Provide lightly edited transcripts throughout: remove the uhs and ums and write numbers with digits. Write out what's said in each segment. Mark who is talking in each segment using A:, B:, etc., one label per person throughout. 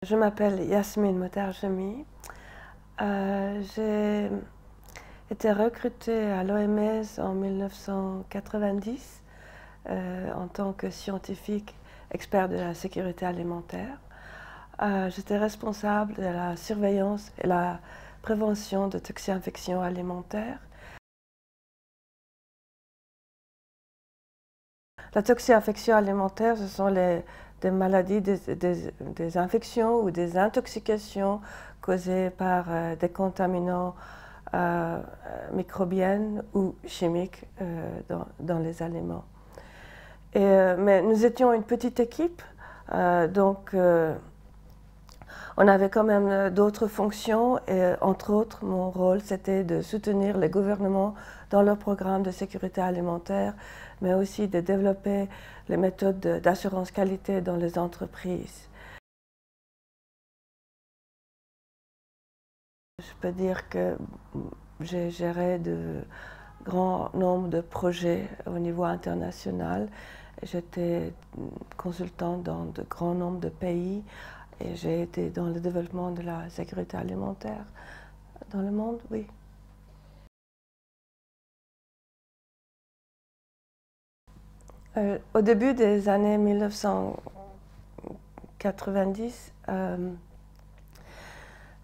A: Je m'appelle Yasmine Motarjemi. J'ai été recrutée à l'OMS en 1990 en tant que scientifique expert de la sécurité alimentaire. J'étais responsable de la surveillance et la prévention de toxi-infections alimentaires. La toxi-infection alimentaire, ce sont des maladies, des infections ou des intoxications causées par des contaminants microbiens ou chimiques dans les aliments. Mais nous étions une petite équipe, donc on avait quand même d'autres fonctions et entre autres, mon rôle, c'était de soutenir les gouvernements dans leurs programmes de sécurité alimentaire, mais aussi de développer les méthodes d'assurance qualité dans les entreprises. Je peux dire que j'ai géré de grands nombres de projets au niveau international. J'étais consultante dans de grands nombres de pays et j'ai été dans le développement de la sécurité alimentaire dans le monde, oui. Au début des années 1990,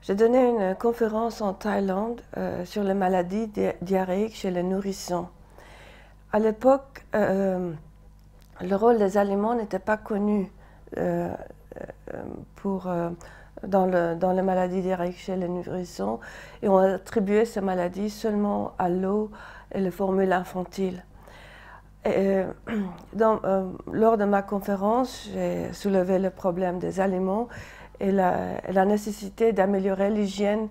A: j'ai donné une conférence en Thaïlande sur les maladies diarrhéiques chez les nourrissons. À l'époque, le rôle des aliments n'était pas connu dans les maladies diarrhéiques chez les nourrissons et on attribuait ces maladies seulement à l'eau et les formules infantiles. Lors de ma conférence, j'ai soulevé le problème des aliments et la nécessité d'améliorer l'hygiène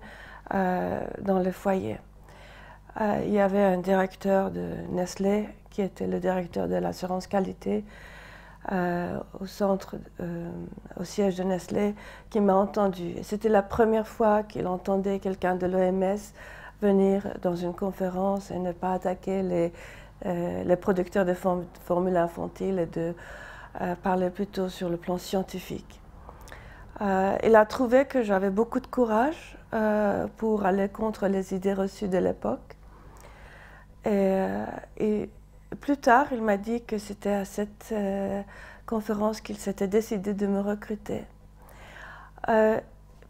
A: dans les foyers. Il y avait un directeur de Nestlé qui était le directeur de l'assurance qualité au siège de Nestlé qui m'a entendu. C'était la première fois qu'il entendait quelqu'un de l'OMS venir dans une conférence et ne pas attaquer les producteurs de formules infantiles et de parler plutôt sur le plan scientifique. Il a trouvé que j'avais beaucoup de courage pour aller contre les idées reçues de l'époque. Et plus tard, il m'a dit que c'était à cette conférence qu'il s'était décidé de me recruter.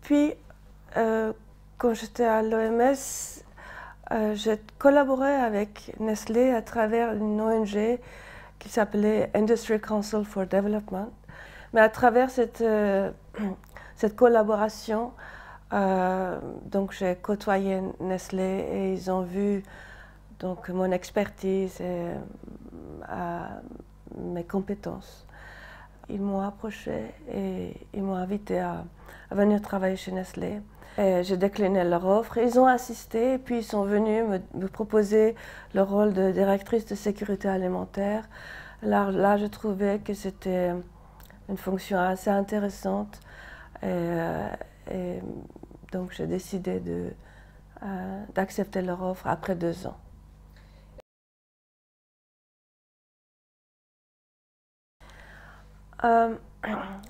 A: Puis, quand j'étais à l'OMS, j'ai collaboré avec Nestlé à travers une ONG qui s'appelait Industry Council for Development. Mais à travers cette collaboration, donc j'ai côtoyé Nestlé et ils ont vu donc mon expertise et mes compétences. Ils m'ont approché et ils m'ont invité à venir travailler chez Nestlé. J'ai décliné leur offre. Ils ont insisté et puis ils sont venus me proposer le rôle de directrice de sécurité alimentaire. Là je trouvais que c'était une fonction assez intéressante et donc j'ai décidé d'accepter leur offre après 2 ans.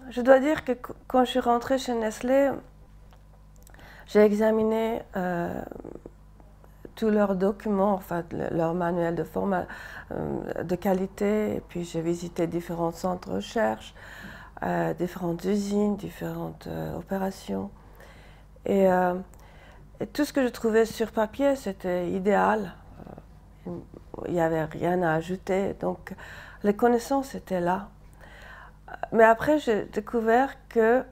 A: Je dois dire que quand je suis rentrée chez Nestlé, j'ai examiné tous leurs documents, enfin leur manuel de qualité, et puis j'ai visité différents centres de recherche, différentes usines, différentes opérations. Et tout ce que je trouvais sur papier, c'était idéal. Il n'y avait rien à ajouter, donc les connaissances étaient là. Mais après, j'ai découvert que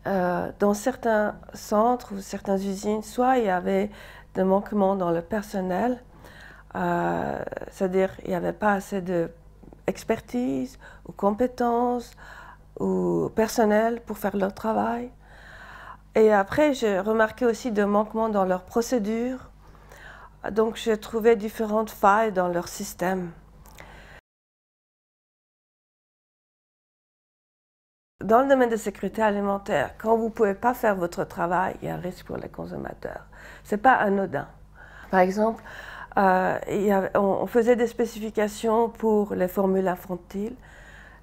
A: dans certains centres ou certaines usines, soit il y avait des manquements dans le personnel, c'est-à-dire il n'y avait pas assez d'expertise ou compétences ou personnel pour faire leur travail. Et après, j'ai remarqué aussi des manquements dans leurs procédures. Donc j'ai trouvé différentes failles dans leur système. Dans le domaine de sécurité alimentaire, quand vous ne pouvez pas faire votre travail, il y a un risque pour les consommateurs. Ce n'est pas anodin. Par exemple, on faisait des spécifications pour les formules infantiles.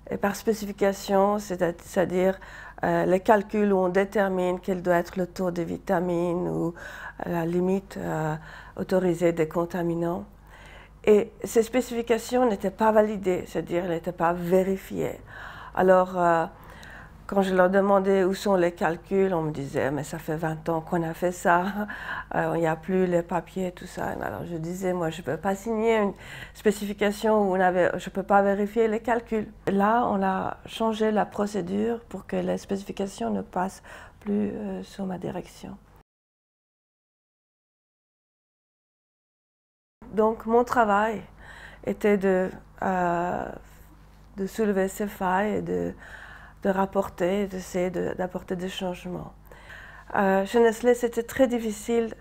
A: Et par spécification, c'est-à-dire les calculs où on détermine quel doit être le taux de vitamines ou la limite autorisée des contaminants. Et ces spécifications n'étaient pas validées, c'est-à-dire elles n'étaient pas vérifiées. Alors, quand je leur demandais où sont les calculs, on me disait « mais ça fait 20 ans qu'on a fait ça, il n'y a plus les papiers, tout ça ». Alors je disais « moi je ne peux pas signer une spécification où je ne peux pas vérifier les calculs ». Là, on a changé la procédure pour que les spécifications ne passent plus sous ma direction. Donc mon travail était de soulever ces failles et de rapporter, d'essayer d'apporter des changements. Chez Nestlé, c'était très difficile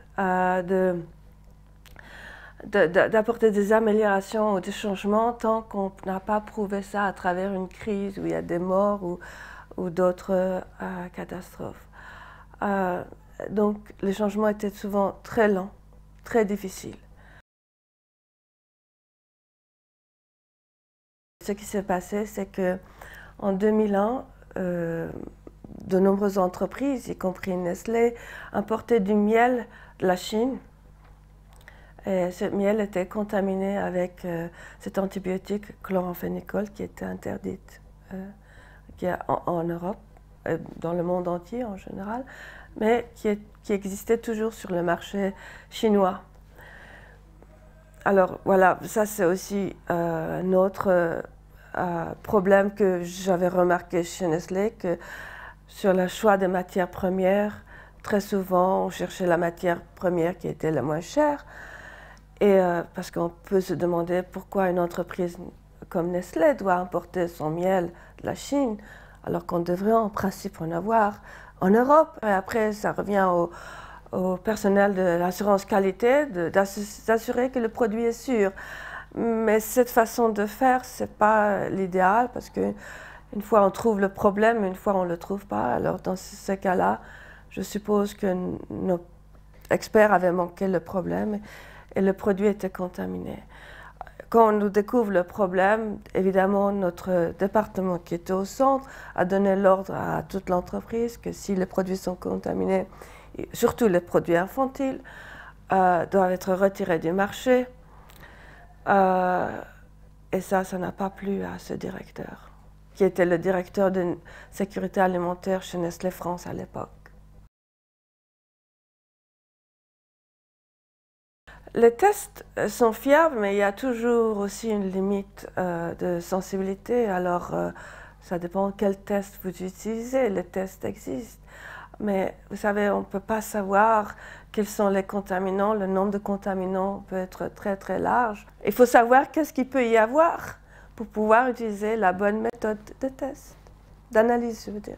A: d'apporter des améliorations ou des changements tant qu'on n'a pas prouvé ça à travers une crise où il y a des morts ou d'autres catastrophes. Donc les changements étaient souvent très lents, très difficiles. Ce qui s'est passé, c'est qu'en 2001, de nombreuses entreprises, y compris Nestlé, importaient du miel de la Chine. Et ce miel était contaminé avec cet antibiotique chloramphénicol qui était interdite en Europe, dans le monde entier en général, mais qui existait toujours sur le marché chinois. Alors voilà, ça c'est aussi un autre problème que j'avais remarqué chez Nestlé, que sur le choix des matières premières, très souvent on cherchait la matière première qui était la moins chère, et parce qu'on peut se demander pourquoi une entreprise comme Nestlé doit importer son miel de la Chine, alors qu'on devrait en principe en avoir en Europe. Et après, ça revient au personnel de l'assurance qualité d'assurer que le produit est sûr. Mais cette façon de faire, ce n'est pas l'idéal parce qu'une fois on trouve le problème, une fois on ne le trouve pas. Alors dans ce cas-là, je suppose que nos experts avaient manqué le problème et le produit était contaminé. Quand on nous découvre le problème, évidemment, notre département qui était au centre a donné l'ordre à toute l'entreprise que si les produits sont contaminés, surtout les produits infantiles, doivent être retirés du marché. Et ça n'a pas plu à ce directeur, qui était le directeur de sécurité alimentaire chez Nestlé France à l'époque. Les tests sont fiables, mais il y a toujours aussi une limite de sensibilité. Alors, ça dépend quel test vous utilisez. Les tests existent. Mais vous savez, on ne peut pas savoir quels sont les contaminants. Le nombre de contaminants peut être très, très large. Il faut savoir qu'est-ce qu'il peut y avoir pour pouvoir utiliser la bonne méthode de test, d'analyse, je veux dire.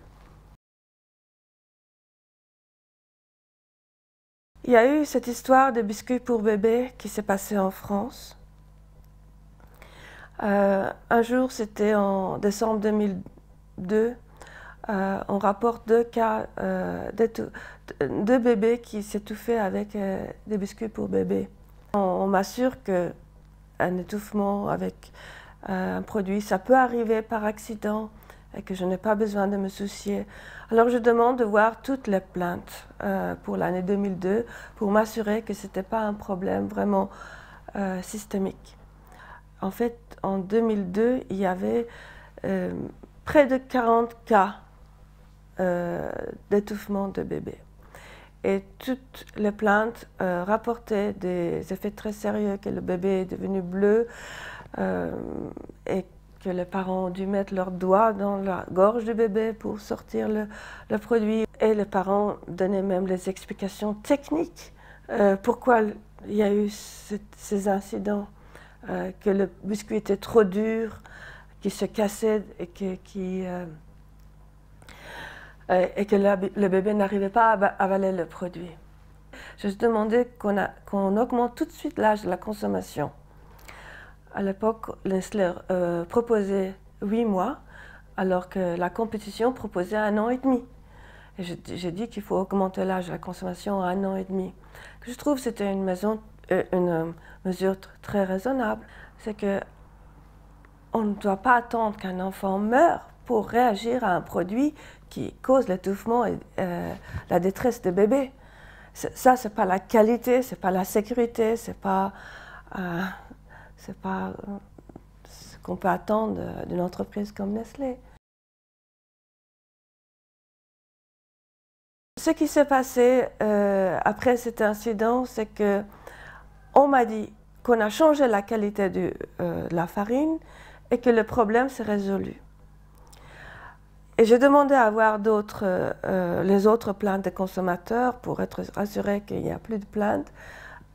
A: Il y a eu cette histoire de biscuits pour bébés qui s'est passée en France. Un jour, c'était en décembre 2002, on rapporte 2 cas de bébés qui s'étouffaient avec des biscuits pour bébés. On m'assure qu'un étouffement avec un produit, ça peut arriver par accident et que je n'ai pas besoin de me soucier. Alors je demande de voir toutes les plaintes pour l'année 2002 pour m'assurer que ce n'était pas un problème vraiment systémique. En fait, en 2002, il y avait près de 40 cas d'étouffement de bébés. Et toutes les plaintes rapportaient des effets très sérieux, que le bébé est devenu bleu et que les parents ont dû mettre leurs doigts dans la gorge du bébé pour sortir le produit. Et les parents donnaient même les explications techniques pourquoi il y a eu ces incidents, que le biscuit était trop dur, qu'il se cassait et que le bébé n'arrivait pas à avaler le produit. Je demandais qu'on augmente tout de suite l'âge de la consommation. À l'époque, Nestlé proposait 8 mois, alors que la compétition proposait 1 an et demi. Et j'ai dit qu'il faut augmenter l'âge de la consommation à 1 an et demi. Je trouve que c'était une mesure très raisonnable. C'est qu'on ne doit pas attendre qu'un enfant meure pour réagir à un produit qui cause l'étouffement et la détresse des bébés. Ça, ce n'est pas la qualité, ce n'est pas la sécurité, ce n'est pas ce qu'on peut attendre d'une entreprise comme Nestlé. Ce qui s'est passé après cet incident, c'est qu'on m'a dit qu'on a changé la qualité de la farine et que le problème s'est résolu. Et j'ai demandé à voir les autres plaintes des consommateurs pour être rassuré qu'il n'y a plus de plaintes.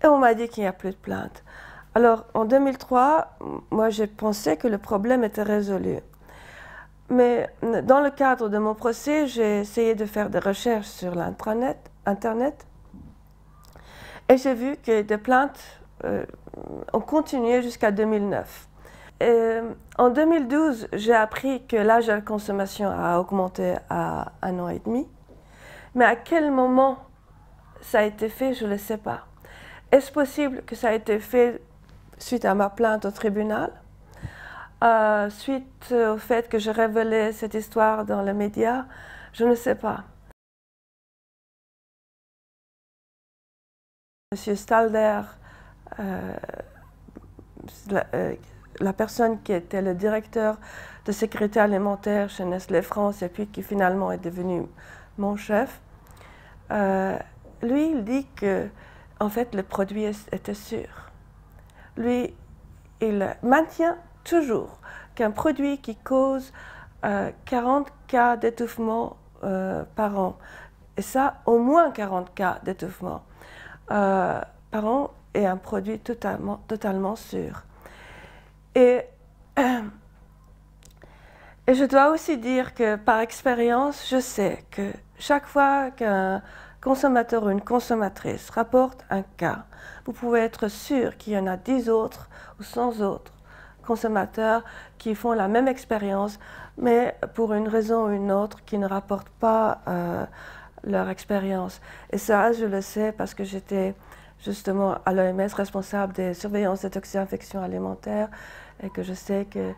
A: Et on m'a dit qu'il n'y a plus de plaintes. Alors en 2003, moi j'ai pensé que le problème était résolu. Mais dans le cadre de mon procès, j'ai essayé de faire des recherches sur Internet. Et j'ai vu que des plaintes ont continué jusqu'à 2009. Et en 2012, j'ai appris que l'âge de la consommation a augmenté à 1 an et demi. Mais à quel moment ça a été fait, je ne le sais pas. Est-ce possible que ça a été fait suite à ma plainte au tribunal, suite au fait que j'ai révélé cette histoire dans les médias? Je ne sais pas. Monsieur Stalder, la personne qui était le directeur de sécurité alimentaire chez Nestlé France et puis qui finalement est devenu mon chef, lui, il dit que en fait, le produit était sûr. Lui, il maintient toujours qu'un produit qui cause 40 cas d'étouffement par an, et ça, au moins 40 cas d'étouffement par an, est un produit totalement sûr. Et je dois aussi dire que par expérience, je sais que chaque fois qu'un consommateur ou une consommatrice rapporte un cas, vous pouvez être sûr qu'il y en a 10 autres ou 100 autres consommateurs qui font la même expérience, mais pour une raison ou une autre, qui ne rapportent pas leur expérience. Et ça, je le sais parce que j'étais justement à l'OMS responsable des surveillances des toxi-infections alimentaires et que je sais que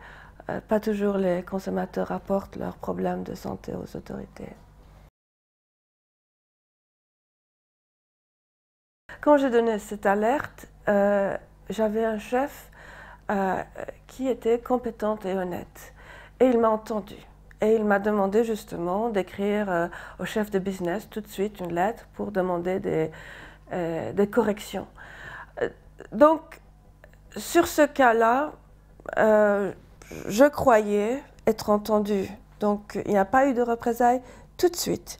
A: pas toujours les consommateurs rapportent leurs problèmes de santé aux autorités. Quand j'ai donné cette alerte, j'avais un chef qui était compétent et honnête. Et il m'a entendu. Et il m'a demandé justement d'écrire au chef de business tout de suite une lettre pour demander des corrections. Donc, sur ce cas-là, je croyais être entendue. Donc, il n'y a pas eu de représailles tout de suite.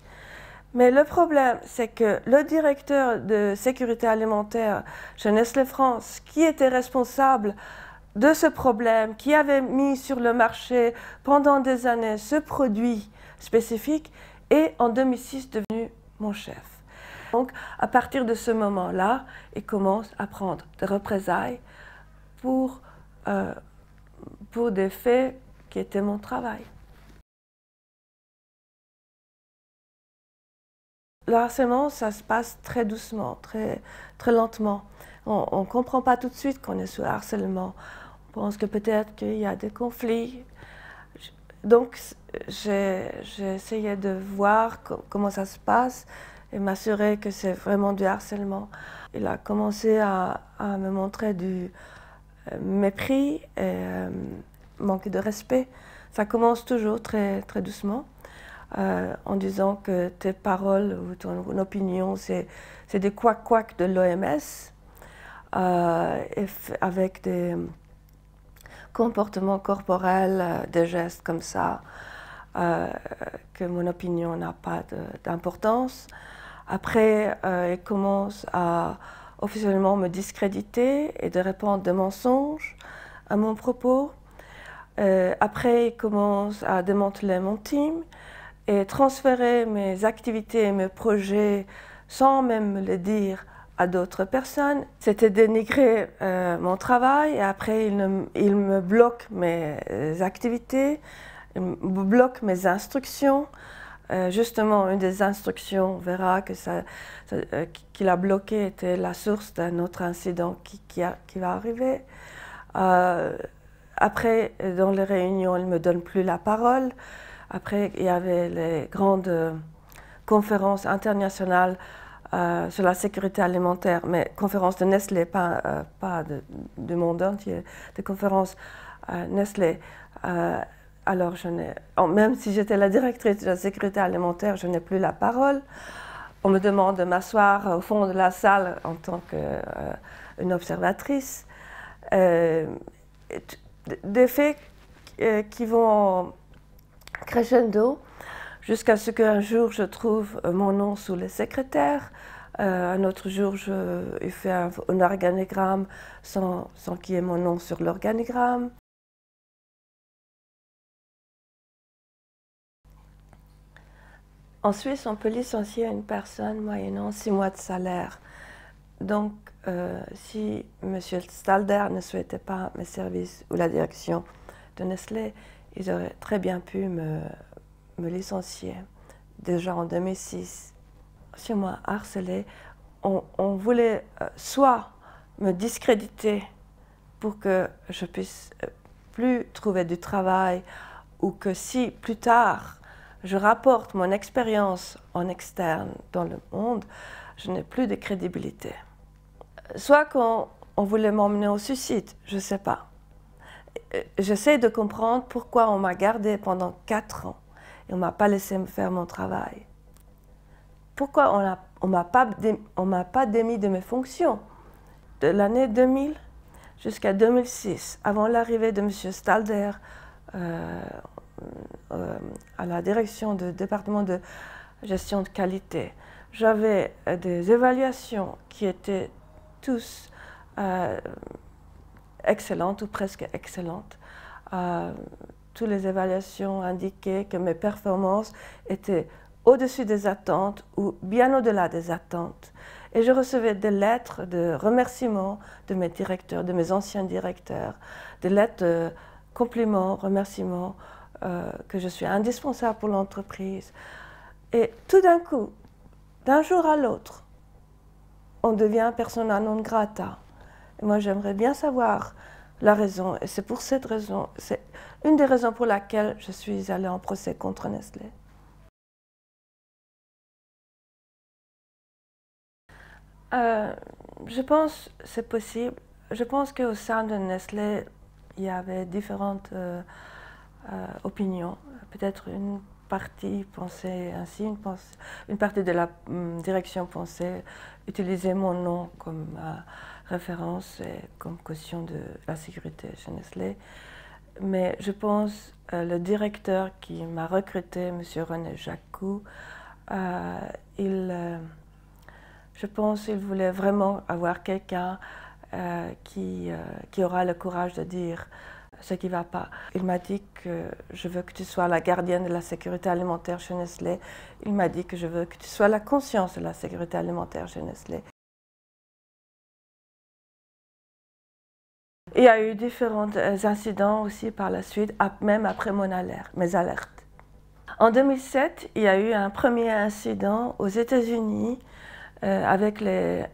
A: Mais le problème, c'est que le directeur de sécurité alimentaire chez Nestlé France, qui était responsable de ce problème, qui avait mis sur le marché pendant des années ce produit spécifique, est en 2006 devenu mon chef. Donc, à partir de ce moment-là, il commence à prendre des représailles pour des faits qui étaient mon travail. Le harcèlement, ça se passe très doucement, très lentement. On ne comprend pas tout de suite qu'on est sous harcèlement. On pense que peut-être qu'il y a des conflits. Donc, j'ai essayé de voir comment ça se passe et m'assurer que c'est vraiment du harcèlement. Il a commencé à me montrer du mépris et manque de respect. Ça commence toujours très doucement. En disant que tes paroles ou ton opinion, c'est des couacs de l'OMS, avec des comportements corporels, des gestes comme ça, que mon opinion n'a pas d'importance. Après, il commence à officiellement me discréditer et de répandre des mensonges à mon propos. Après, il commence à démanteler mon team et transférer mes activités et mes projets sans même me le dire à d'autres personnes. C'était dénigrer mon travail et après il me bloque mes activités, il me bloque mes instructions. Justement, une des instructions, on verra que qu'il a bloqué était la source d'un autre incident qui va arriver. Après, dans les réunions, il ne me donne plus la parole. Après, il y avait les grandes conférences internationales sur la sécurité alimentaire, mais conférences de Nestlé, pas du monde entier, des conférences Nestlé. Alors, même si j'étais la directrice de la sécurité alimentaire, je n'ai plus la parole. On me demande de m'asseoir au fond de la salle en tant qu'une observatrice. Des faits qui vont crescendo jusqu'à ce qu'un jour je trouve mon nom sous les secrétaires. Un autre jour, il fait un organigramme sans qu'il y ait mon nom sur l'organigramme. En Suisse, on peut licencier une personne moyennant 6 mois de salaire. Donc, si M. Stalder ne souhaitait pas mes services ou la direction de Nestlé, ils auraient très bien pu me licencier, déjà en 2006. Si on m'a harcelé, on voulait soit me discréditer pour que je puisse plus trouver du travail, ou que si plus tard je rapporte mon expérience en externe dans le monde, je n'ai plus de crédibilité. Soit qu'on voulait m'emmener au suicide, je ne sais pas. J'essaie de comprendre pourquoi on m'a gardée pendant 4 ans et on ne m'a pas laissé me faire mon travail. Pourquoi on ne m'a pas démis de mes fonctions de l'année 2000 jusqu'à 2006, avant l'arrivée de M. Stalder à la direction du département de gestion de qualité. J'avais des évaluations qui étaient tous excellentes ou presque excellentes. Toutes les évaluations indiquaient que mes performances étaient au-dessus des attentes ou bien au-delà des attentes. Et je recevais des lettres de remerciements de mes directeurs, de mes anciens directeurs, des lettres de compliments, remerciements, que je suis indispensable pour l'entreprise. Et tout d'un coup, d'un jour à l'autre, on devient persona non grata. Et moi, j'aimerais bien savoir la raison. Et c'est pour cette raison, c'est une des raisons pour laquelle je suis allée en procès contre Nestlé. Je pense que c'est possible. Je pense qu'au sein de Nestlé, il y avait différentes opinions. Peut-être une partie pensait ainsi, une partie de la direction pensait utiliser mon nom comme référence et comme caution de la sécurité chez Nestlé. Mais je pense le directeur qui m'a recruté, M. René Jacou, je pense qu'il voulait vraiment avoir quelqu'un qui aura le courage de dire ce qui ne va pas. Il m'a dit que je veux que tu sois la gardienne de la sécurité alimentaire chez Nestlé. Il m'a dit que je veux que tu sois la conscience de la sécurité alimentaire chez Nestlé. Il y a eu différents incidents aussi par la suite, même après mes alertes. En 2007, il y a eu un premier incident aux États-Unis avec les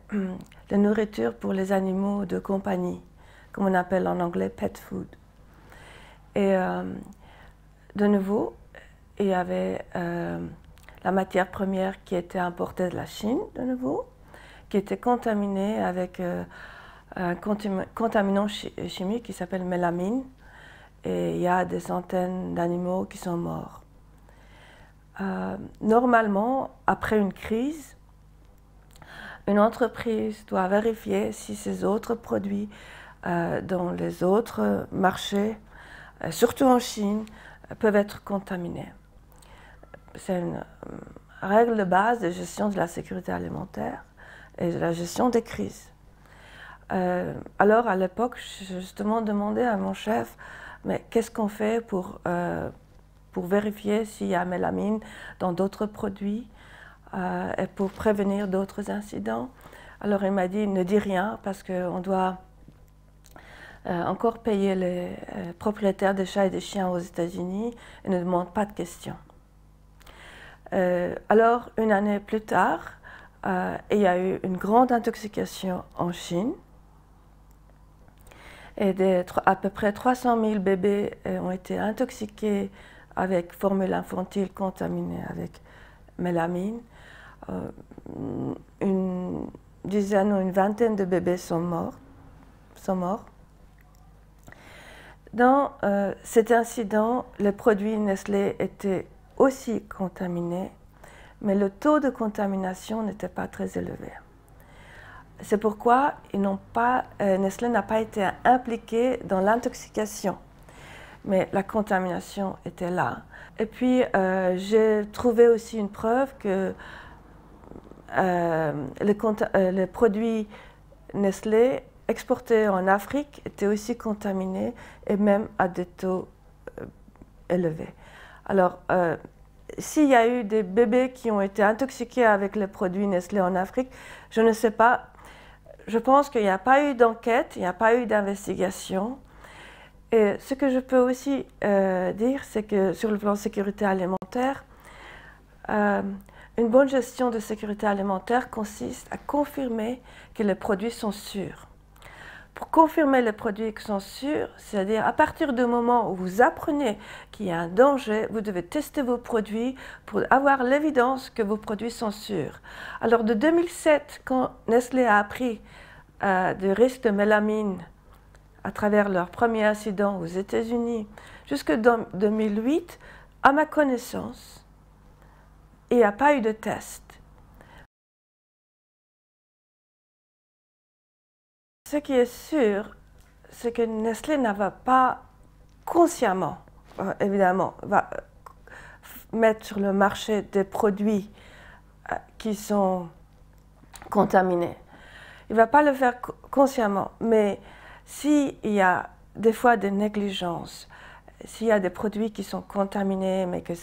A: nourritures pour les animaux de compagnie, comme on appelle en anglais pet food. Et de nouveau, il y avait la matière première qui était importée de la Chine, de nouveau, qui était contaminée avec un contaminant chimique qui s'appelle mélamine. Et il y a des centaines d'animaux qui sont morts. Normalement, après une crise, une entreprise doit vérifier si ses autres produits dans les autres marchés, surtout en Chine, peuvent être contaminés. C'est une règle de base de gestion de la sécurité alimentaire et de la gestion des crises. Alors à l'époque, j'ai justement demandé à mon chef, mais qu'est-ce qu'on fait pour vérifier s'il y a mélamine dans d'autres produits et pour prévenir d'autres incidents. Alors il m'a dit, ne dis rien parce qu'on doit encore payer les propriétaires des chats et des chiens aux États-Unis et ne demande pas de questions. Alors, une année plus tard, il y a eu une grande intoxication en Chine. Et à peu près 300 000 bébés ont été intoxiqués avec formule infantile contaminée avec mélamine. Une dizaine ou une vingtaine de bébés sont morts. Dans cet incident, les produits Nestlé étaient aussi contaminés, mais le taux de contamination n'était pas très élevé. C'est pourquoi Nestlé n'a pas été impliqué dans l'intoxication, mais la contamination était là. Et puis, j'ai trouvé aussi une preuve que les produits Nestlé exportés en Afrique étaient aussi contaminés et même à des taux élevés. Alors, s'il y a eu des bébés qui ont été intoxiqués avec les produits Nestlé en Afrique, je ne sais pas. Je pense qu'il n'y a pas eu d'enquête, il n'y a pas eu d'investigation. Et ce que je peux aussi dire, c'est que sur le plan sécurité alimentaire, une bonne gestion de sécurité alimentaire consiste à confirmer que les produits sont sûrs. Pour confirmer les produits qui sont sûrs, c'est-à-dire à partir du moment où vous apprenez qu'il y a un danger, vous devez tester vos produits pour avoir l'évidence que vos produits sont sûrs. Alors de 2007, quand Nestlé a appris des risques de mélamine à travers leur premier incident aux États-Unis, jusqu'en 2008, à ma connaissance, il n'y a pas eu de test. Ce qui est sûr, c'est que Nestlé n'avait pas consciemment, évidemment, va mettre sur le marché des produits qui sont contaminés. Il ne va pas le faire consciemment, mais s'il y a des fois des négligences, s'il y a des produits qui sont contaminés, mais que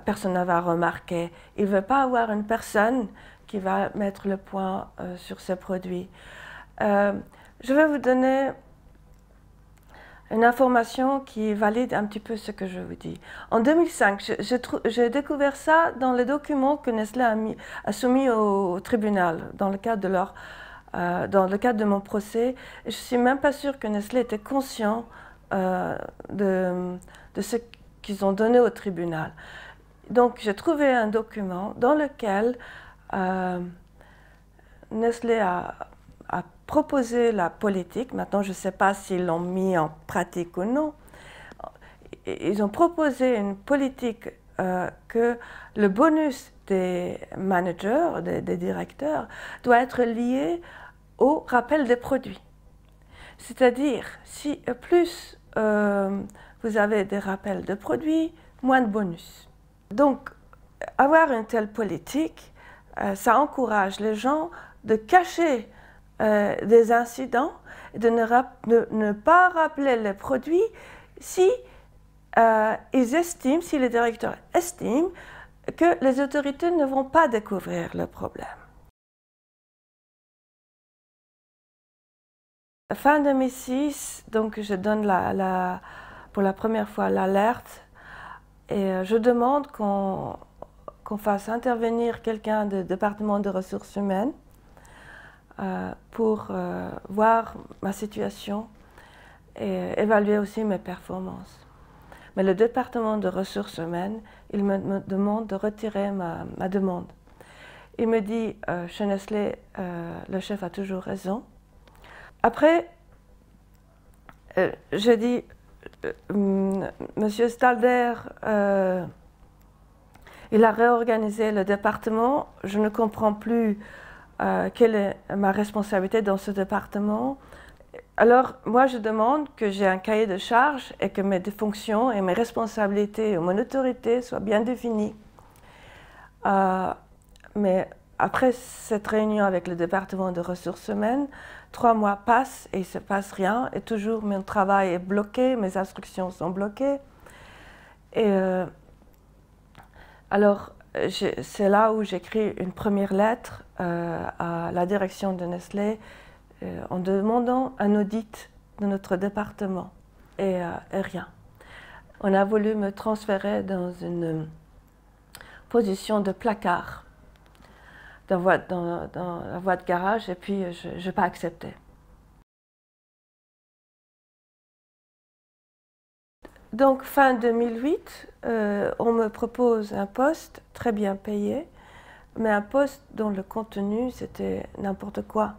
A: personne ne va remarquer, il ne veut pas avoir une personne qui va mettre le point sur ces produits. Je vais vous donner une information qui valide un petit peu ce que je vous dis. En 2005, j'ai découvert ça dans les documents que Nestlé a soumis au tribunal dans le cadre de mon procès. Et je ne suis même pas sûre que Nestlé était conscient de ce qu'ils ont donné au tribunal. Donc j'ai trouvé un document dans lequel Nestlé a proposé la politique. Maintenant, je ne sais pas s'ils l'ont mis en pratique ou non. Ils ont proposé une politique que le bonus des managers, des directeurs, doit être lié au rappel des produits. C'est-à-dire, si plus vous avez des rappels de produits, moins de bonus. Donc, avoir une telle politique, ça encourage les gens de cacher des incidents et de ne pas rappeler les produits si si les directeurs estiment que les autorités ne vont pas découvrir le problème. Fin 2006, donc je donne pour la première fois l'alerte et je demande qu'on fasse intervenir quelqu'un du département des ressources humaines pour voir ma situation et évaluer aussi mes performances. Mais le département de ressources humaines, il me demande de retirer ma demande. Il me dit, chez Nestlé, le chef a toujours raison. Après, je dis, Monsieur Stalder, il a réorganisé le département, je ne comprends plus quelle est ma responsabilité dans ce département. Alors, moi, je demande que j'ai un cahier de charges et que mes fonctions et mes responsabilités et mon autorité soient bien définies. Mais après cette réunion avec le département de ressources humaines, 3 mois passent et il ne se passe rien. Et toujours, mon travail est bloqué, mes instructions sont bloquées. Et alors, c'est là où j'écris une première lettre à la direction de Nestlé en demandant un audit de notre département et rien. On a voulu me transférer dans une position de placard dans la voie de garage et puis je n'ai pas accepté. Donc fin 2008, on me propose un poste très bien payé, mais un poste dont le contenu c'était n'importe quoi,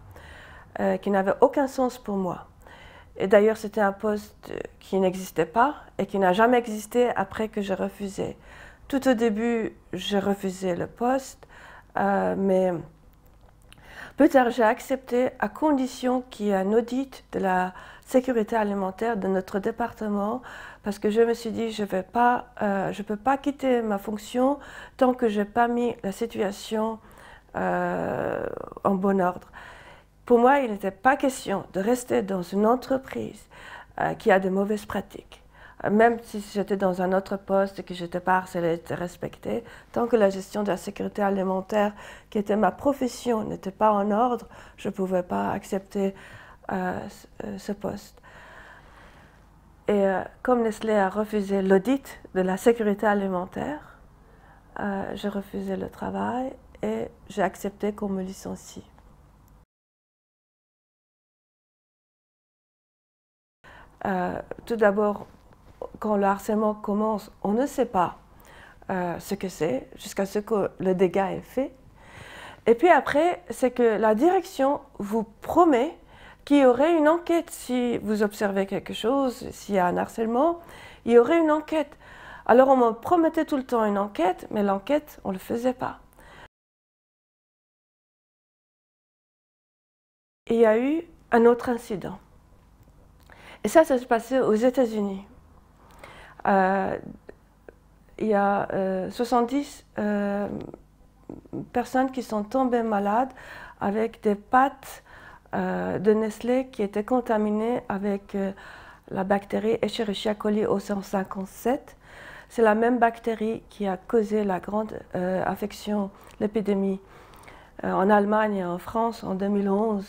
A: qui n'avait aucun sens pour moi. Et d'ailleurs c'était un poste qui n'existait pas et qui n'a jamais existé après que j'ai refusé. Tout au début, j'ai refusé le poste, mais plus tard j'ai accepté à condition qu'il y ait un audit de la sécurité alimentaire de notre département, parce que je me suis dit je ne peux pas quitter ma fonction tant que je n'ai pas mis la situation en bon ordre. Pour moi, il n'était pas question de rester dans une entreprise qui a de mauvaises pratiques. Même si j'étais dans un autre poste et que je n'étais pas harcelée, j'étais respectée, tant que la gestion de la sécurité alimentaire, qui était ma profession, n'était pas en ordre, je ne pouvais pas accepter ce poste. Et comme Nestlé a refusé l'audit de la sécurité alimentaire, j'ai refusé le travail et j'ai accepté qu'on me licencie. Tout d'abord, quand le harcèlement commence, on ne sait pas ce que c'est jusqu'à ce que le dégât est fait. Et puis après, c'est que la direction vous promet qu'il y aurait une enquête. Si vous observez quelque chose, s'il y a un harcèlement, il y aurait une enquête. Alors on me promettait tout le temps une enquête, mais l'enquête, on ne le faisait pas. Et il y a eu un autre incident. Et ça s'est passé aux États-Unis. Il y a 70 personnes qui sont tombées malades avec des pâtes de Nestlé qui étaient contaminées avec la bactérie Escherichia coli O157. C'est la même bactérie qui a causé la grande infection, l'épidémie en Allemagne et en France en 2011.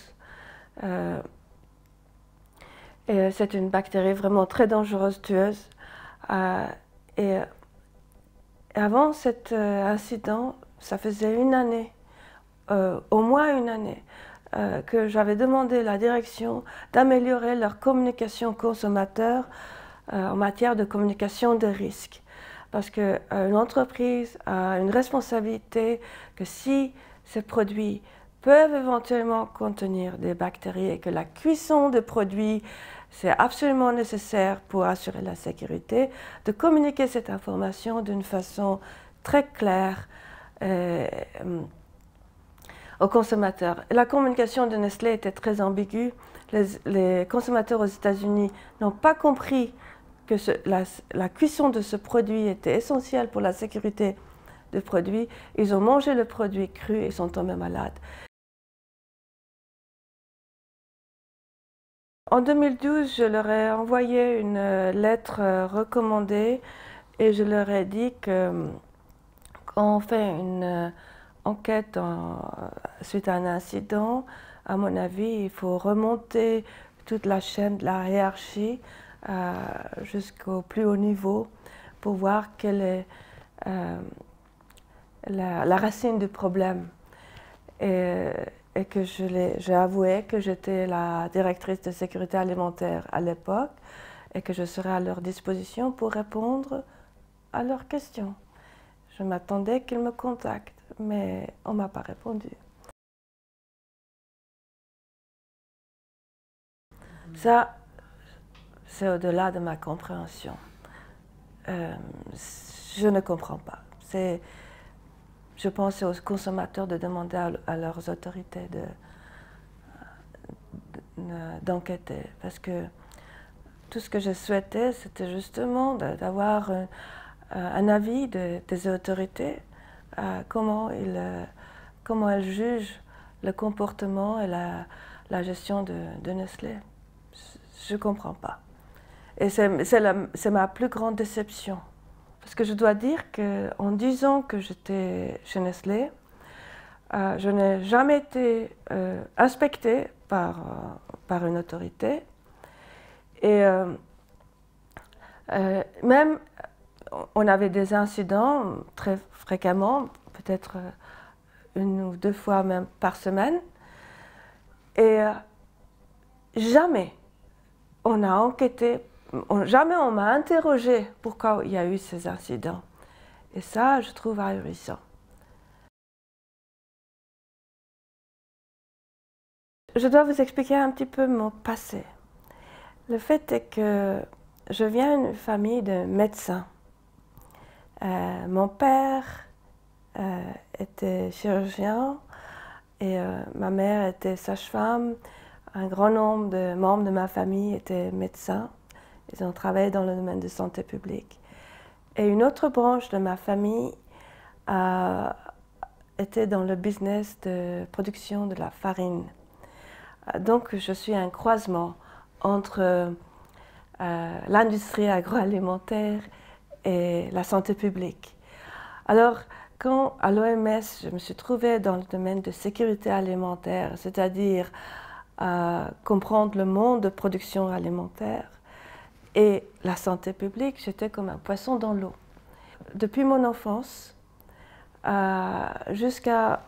A: Et c'est une bactérie vraiment très dangereuse, tueuse. Et avant cet incident, ça faisait une année, au moins une année, que j'avais demandé à la direction d'améliorer leur communication consommateur en matière de communication de risque. Parce qu'une entreprise a une responsabilité que si ces produits peuvent éventuellement contenir des bactéries et que la cuisson de produits, c'est absolument nécessaire pour assurer la sécurité, de communiquer cette information d'une façon très claire aux consommateurs. La communication de Nestlé était très ambiguë. Les consommateurs aux États-Unis n'ont pas compris que la cuisson de ce produit était essentielle pour la sécurité du produit. Ils ont mangé le produit cru et sont tombés malades. En 2012, je leur ai envoyé une lettre recommandée et je leur ai dit que quand on fait une enquête suite à un incident, à mon avis, il faut remonter toute la chaîne de la hiérarchie jusqu'au plus haut niveau pour voir quelle est la racine du problème. Et que j'ai avoué que j'étais la directrice de sécurité alimentaire à l'époque et que je serais à leur disposition pour répondre à leurs questions. Je m'attendais qu'ils me contactent, mais on ne m'a pas répondu. Ça, c'est au-delà de ma compréhension. Je ne comprends pas. Je pense aux consommateurs de demander à leurs autorités d'enquêter. Parce que tout ce que je souhaitais, c'était justement d'avoir un avis des autorités, comment elles jugent le comportement et la gestion de Nestlé. Je ne comprends pas. Et c'est ma plus grande déception. Parce que je dois dire qu'en 10 ans que j'étais chez Nestlé, je n'ai jamais été inspectée par une autorité. Et même, on avait des incidents très fréquemment, peut-être 1 ou 2 fois même par semaine. Et jamais on a enquêté jamais on m'a interrogé pourquoi il y a eu ces incidents. Et ça, je trouve ahurissant. Je dois vous expliquer un petit peu mon passé. Le fait est que je viens d'une famille de médecins. Mon père était chirurgien et ma mère était sage-femme. Un grand nombre de membres de ma famille étaient médecins. Ils ont travaillé dans le domaine de santé publique. Et une autre branche de ma famille était dans le business de production de la farine. Donc je suis un croisement entre l'industrie agroalimentaire et la santé publique. Alors, quand à l'OMS, je me suis trouvée dans le domaine de sécurité alimentaire, c'est-à-dire comprendre le monde de production alimentaire et la santé publique, j'étais comme un poisson dans l'eau. Depuis mon enfance jusqu'à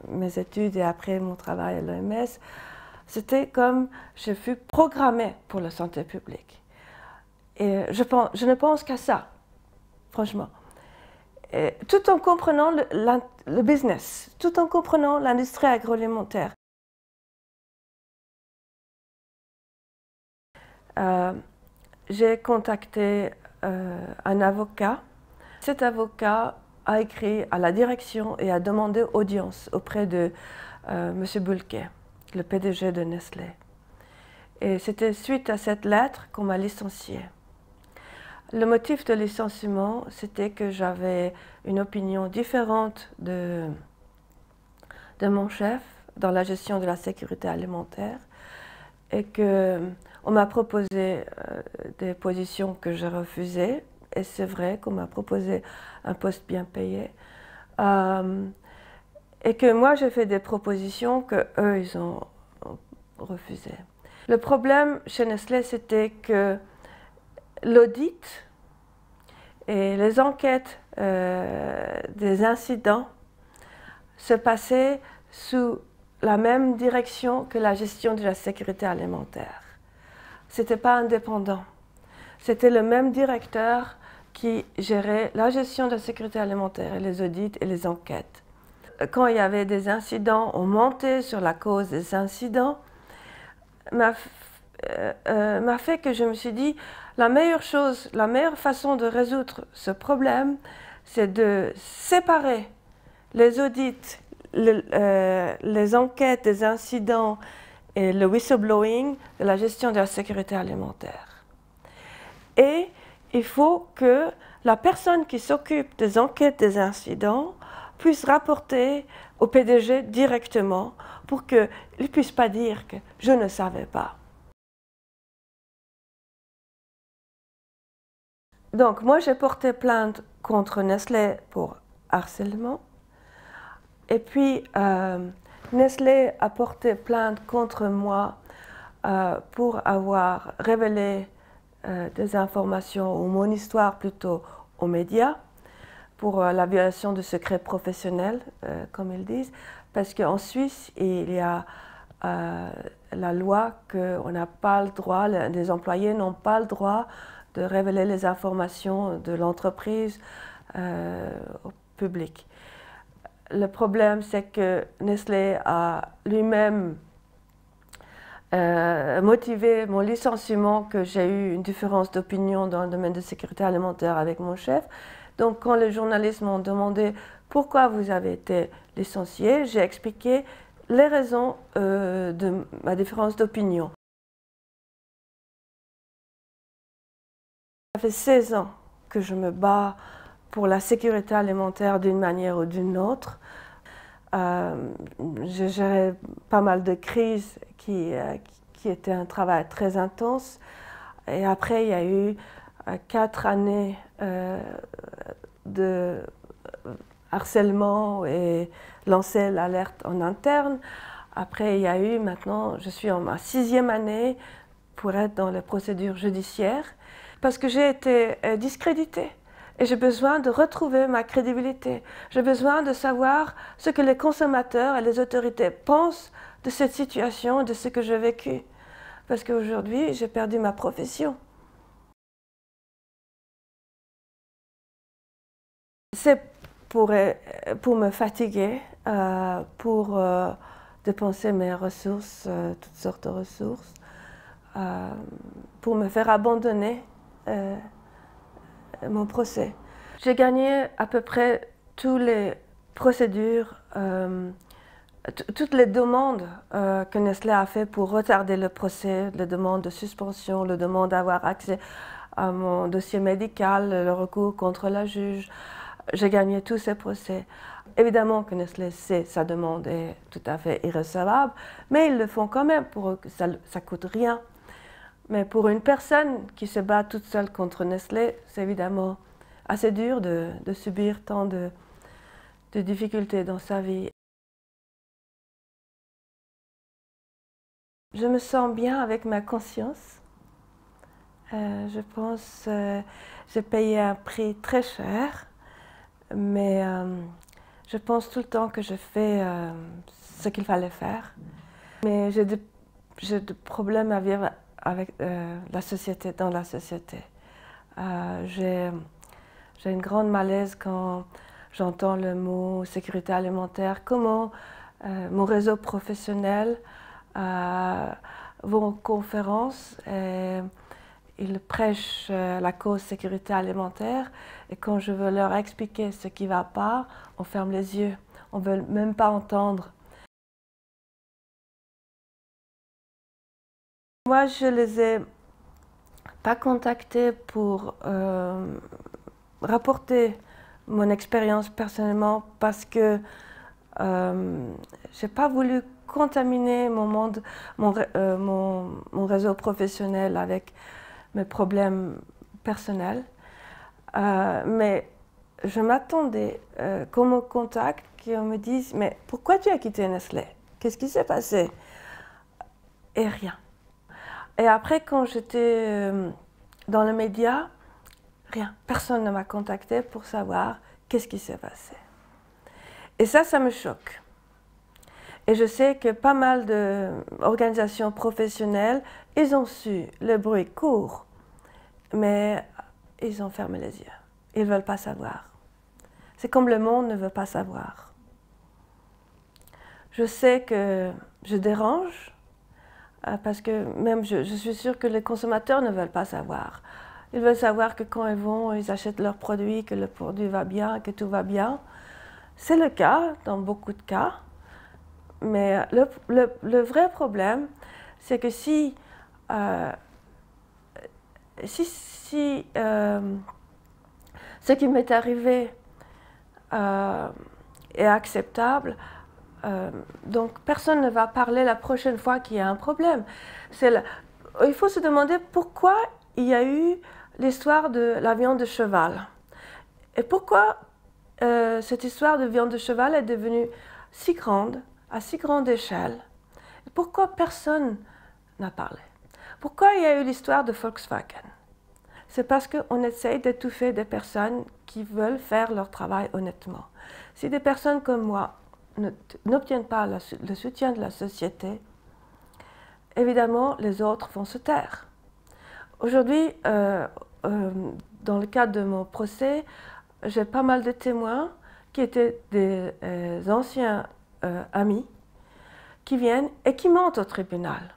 A: mes études et après mon travail à l'OMS, c'était comme je fus programmée pour la santé publique. Et je ne pense qu'à ça, franchement. Et tout en comprenant le business, tout en comprenant l'industrie agroalimentaire. J'ai contacté un avocat. Cet avocat a écrit à la direction et a demandé audience auprès de M. Bulquet, le PDG de Nestlé. Et c'était suite à cette lettre qu'on m'a licenciée. Le motif de licenciement, c'était que j'avais une opinion différente de mon chef dans la gestion de la sécurité alimentaire et qu'on m'a proposé des positions que je refusais. Et c'est vrai qu'on m'a proposé un poste bien payé. Et que moi, j'ai fait des propositions que eux, ils ont refusées. Le problème chez Nestlé, c'était que l'audit et les enquêtes des incidents se passaient sous la même direction que la gestion de la sécurité alimentaire. Ce n'était pas indépendant. C'était le même directeur qui gérait la gestion de la sécurité alimentaire et les audits et les enquêtes. Quand il y avait des incidents, on montait sur la cause des incidents, m'a fait que je me suis dit, la meilleure façon de résoudre ce problème, c'est de séparer les audits, les enquêtes des incidents et le whistleblowing de la gestion de la sécurité alimentaire. Et il faut que la personne qui s'occupe des enquêtes des incidents puisse rapporter au PDG directement pour qu'il ne puisse pas dire que je ne savais pas. Donc moi j'ai porté plainte contre Nestlé pour harcèlement et puis Nestlé a porté plainte contre moi pour avoir révélé des informations, ou mon histoire plutôt, aux médias, pour la violation du secret professionnel, comme ils disent, parce qu'en Suisse, il y a la loi qu'on n'a pas le droit, les employés n'ont pas le droit de révéler les informations de l'entreprise au public. Le problème, c'est que Nestlé a lui-même motivé mon licenciement, que j'ai eu une différence d'opinion dans le domaine de sécurité alimentaire avec mon chef. Donc quand les journalistes m'ont demandé pourquoi vous avez été licencié, j'ai expliqué les raisons de ma différence d'opinion. Ça fait 16 ans que je me bats pour la sécurité alimentaire d'une manière ou d'une autre. J'ai géré pas mal de crises qui étaient un travail très intense. Et après, il y a eu 4 années de harcèlement et lancer l'alerte en interne. Après, il y a eu maintenant, je suis en ma 6e année pour être dans les procédures judiciaires parce que j'ai été discréditée. Et j'ai besoin de retrouver ma crédibilité. J'ai besoin de savoir ce que les consommateurs et les autorités pensent de cette situation, de ce que j'ai vécu. Parce qu'aujourd'hui, j'ai perdu ma profession. C'est pour me fatiguer, pour dépenser mes ressources, toutes sortes de ressources, pour me faire abandonner mon procès. J'ai gagné à peu près toutes les procédures, toutes les demandes que Nestlé a fait pour retarder le procès, les demandes de suspension, les demandes d'avoir accès à mon dossier médical, le recours contre la juge. J'ai gagné tous ces procès. Évidemment que Nestlé sait sa demande est tout à fait irrecevable, mais ils le font quand même pour eux, que ça ne coûte rien. Mais pour une personne qui se bat toute seule contre Nestlé, c'est évidemment assez dur de subir tant de difficultés dans sa vie. Je me sens bien avec ma conscience. Je pense que j'ai payé un prix très cher, mais je pense tout le temps que je fais ce qu'il fallait faire. Mais j'ai des problèmes à vivre avec la société, dans la société. J'ai une grande malaise quand j'entends le mot sécurité alimentaire. Comment mon réseau professionnel vont aux conférences et ils prêchent la cause sécurité alimentaire, et quand je veux leur expliquer ce qui ne va pas, on ferme les yeux, on ne veut même pas entendre. Moi, je ne les ai pas contactés pour rapporter mon expérience personnellement, parce que je n'ai pas voulu contaminer mon réseau professionnel avec mes problèmes personnels. Mais je m'attendais qu'on me contacte, qu'on me dise « Mais pourquoi tu as quitté Nestlé? Qu'est-ce qui s'est passé ?» Et rien. Et après, quand j'étais dans les médias, rien. Personne ne m'a contacté pour savoir qu'est-ce qui s'est passé. Et ça me choque. Et je sais que pas mal d'organisations professionnelles, ils ont su, le bruit court, mais ils ont fermé les yeux. Ils ne veulent pas savoir. C'est comme le monde ne veut pas savoir. Je sais que je dérange, parce que même je suis sûre que les consommateurs ne veulent pas savoir. Ils veulent savoir que quand ils achètent leurs produits, que le produit va bien, que tout va bien. C'est le cas dans beaucoup de cas. Mais le vrai problème, c'est que si ce qui m'est arrivé est acceptable, donc personne ne va parler la prochaine fois qu'il y a un problème. Il faut se demander pourquoi il y a eu l'histoire de la viande de cheval. Et pourquoi cette histoire de viande de cheval est devenue si grande, à si grande échelle. Et pourquoi personne n'a parlé? Pourquoi il y a eu l'histoire de Volkswagen? C'est parce qu'on essaye d'étouffer des personnes qui veulent faire leur travail honnêtement. Si des personnes comme moi n'obtiennent pas le soutien de la société, évidemment, les autres vont se taire. Aujourd'hui, dans le cadre de mon procès, j'ai pas mal de témoins qui étaient des anciens amis qui viennent et qui mentent au tribunal.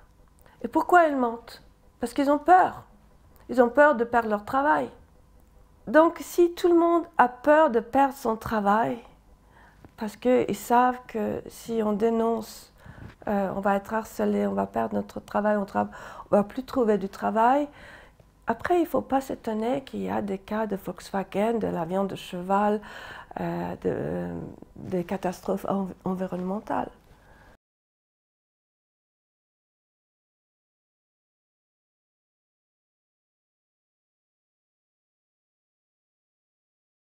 A: Et pourquoi ils mentent? Parce qu'ils ont peur. Ils ont peur de perdre leur travail. Donc si tout le monde a peur de perdre son travail, parce qu'ils savent que si on dénonce, on va être harcelé, on va perdre notre travail, on ne va plus trouver du travail. Après, il ne faut pas s'étonner qu'il y a des cas de Volkswagen, de la viande de cheval, des catastrophes environnementales.